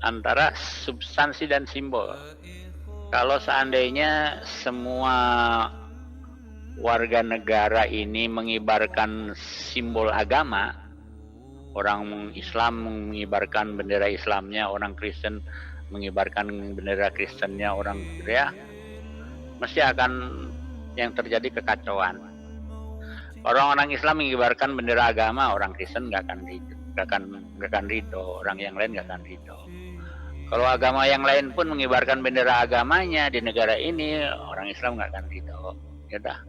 antara substansi dan simbol. Kalau seandainya semua warga negara ini mengibarkan simbol agama, orang Islam mengibarkan bendera Islamnya, orang Kristen mengibarkan bendera Kristennya, orang ya mesti akan yang terjadi kekacauan. Orang-orang Islam mengibarkan bendera agama, orang Kristen nggak akan ridho, orang yang lain nggak akan ridho. Kalau agama yang lain pun mengibarkan bendera agamanya di negara ini, orang Islam nggak akan ridho. Ya dah,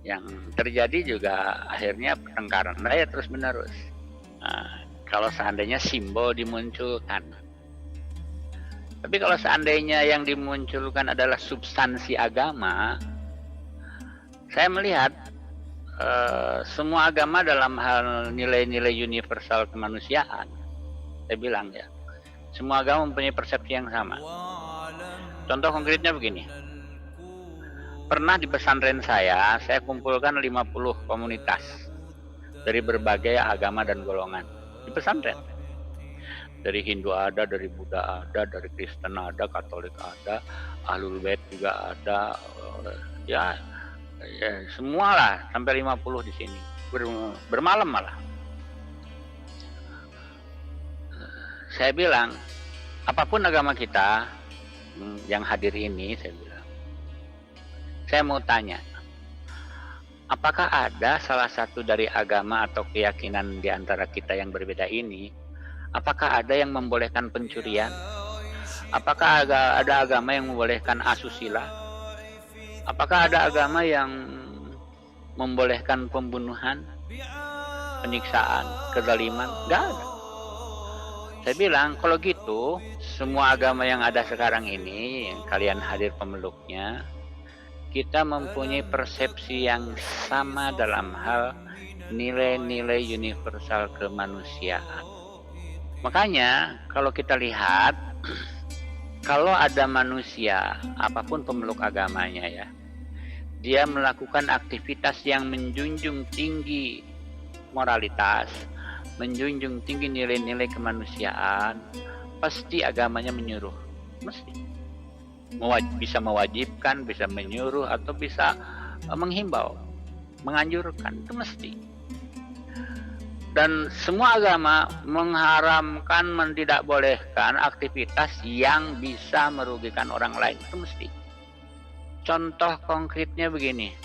yang terjadi juga akhirnya pertengkaran ya terus menerus. Nah, kalau seandainya simbol dimunculkan, tapi kalau seandainya yang dimunculkan adalah substansi agama, saya melihat semua agama dalam hal nilai-nilai universal kemanusiaan, saya bilang ya, semua agama mempunyai persepsi yang sama. Contoh konkretnya begini. Pernah di pesantren saya kumpulkan 50 komunitas dari berbagai agama dan golongan di pesantren. Dari Hindu ada, dari Buddha ada, dari Kristen ada, Katolik ada, Ahlul Bait juga ada, ya semua lah, sampai 50 di sini, bermalam malah. Saya bilang, apapun agama kita yang hadir ini, saya mau tanya, apakah ada salah satu dari agama atau keyakinan di antara kita yang berbeda ini, apakah ada yang membolehkan pencurian? Apakah ada agama yang membolehkan asusila? Apakah ada agama yang membolehkan pembunuhan, penyiksaan, kezaliman? Nggak ada. Saya bilang, kalau gitu, semua agama yang ada sekarang ini, yang kalian hadir pemeluknya, kita mempunyai persepsi yang sama dalam hal nilai-nilai universal kemanusiaan. Makanya, kalau kita lihat, kalau ada manusia, apapun pemeluk agamanya ya, dia melakukan aktivitas yang menjunjung tinggi moralitas, menjunjung tinggi nilai-nilai kemanusiaan, pasti agamanya menyuruh, mesti bisa mewajibkan, bisa menyuruh, atau bisa menghimbau, menganjurkan, itu mesti. Dan semua agama mengharamkan, tidak bolehkan aktivitas yang bisa merugikan orang lain, itu mesti. Contoh konkretnya begini,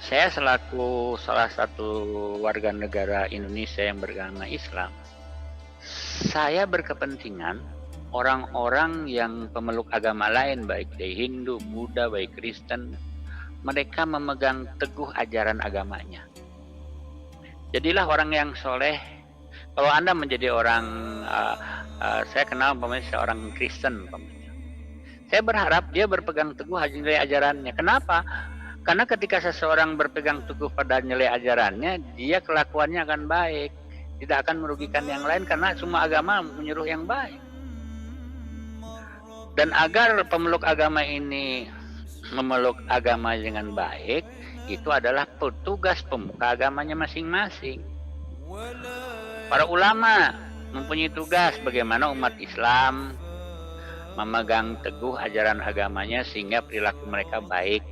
saya selaku salah satu warga negara Indonesia yang beragama Islam, saya berkepentingan orang-orang yang pemeluk agama lain, baik dari Hindu, Buddha, baik Kristen, mereka memegang teguh ajaran agamanya. Jadilah orang yang soleh. Kalau Anda menjadi orang, saya kenal seorang Kristen, saya berharap dia berpegang teguh nilai ajarannya. Kenapa? Karena ketika seseorang berpegang teguh pada nilai ajarannya, dia kelakuannya akan baik, tidak akan merugikan yang lain, karena semua agama menyuruh yang baik. Dan agar pemeluk agama ini memeluk agama dengan baik, itu adalah petugas pemuka agamanya masing-masing. Para ulama mempunyai tugas bagaimana umat Islam memegang teguh ajaran agamanya sehingga perilaku mereka baik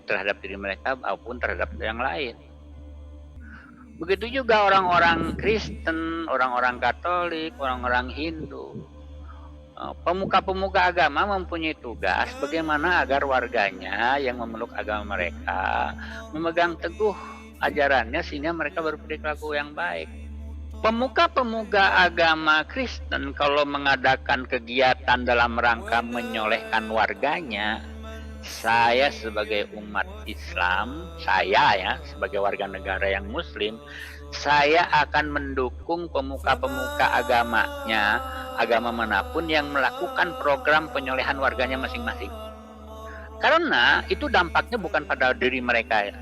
terhadap diri mereka maupun terhadap yang lain. Begitu juga orang-orang Kristen, orang-orang Katolik, orang-orang Hindu. Pemuka-pemuka agama mempunyai tugas bagaimana agar warganya yang memeluk agama mereka memegang teguh ajarannya sehingga mereka berperilaku yang baik. Pemuka-pemuka agama Kristen kalau mengadakan kegiatan dalam rangka menyolehkan warganya, saya sebagai umat Islam, saya sebagai warga negara yang Muslim, saya akan mendukung pemuka-pemuka agamanya, agama manapun yang melakukan program penyolehan warganya masing-masing. Karena itu dampaknya bukan pada diri mereka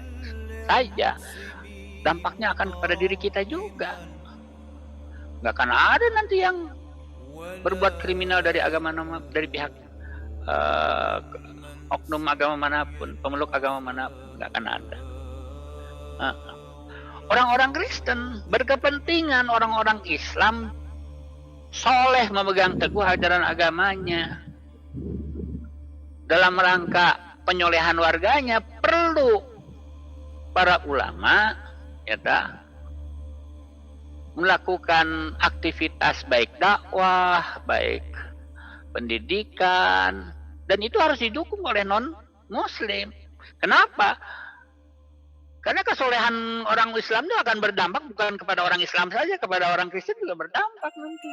saja, dampaknya akan kepada diri kita juga. Nggak akan ada nanti yang berbuat kriminal dari agama, dari pihak oknum agama manapun, pemeluk agama manapun, nggak akan ada. Orang-orang Kristen berkepentingan orang-orang Islam soleh memegang teguh ajaran agamanya. Dalam rangka penyolehan warganya perlu para ulama ya melakukan aktivitas baik dakwah, baik pendidikan, dan itu harus didukung oleh non-muslim. Kenapa? Karena kesolehan orang Islam itu akan berdampak bukan kepada orang Islam saja, kepada orang Kristen juga berdampak nanti.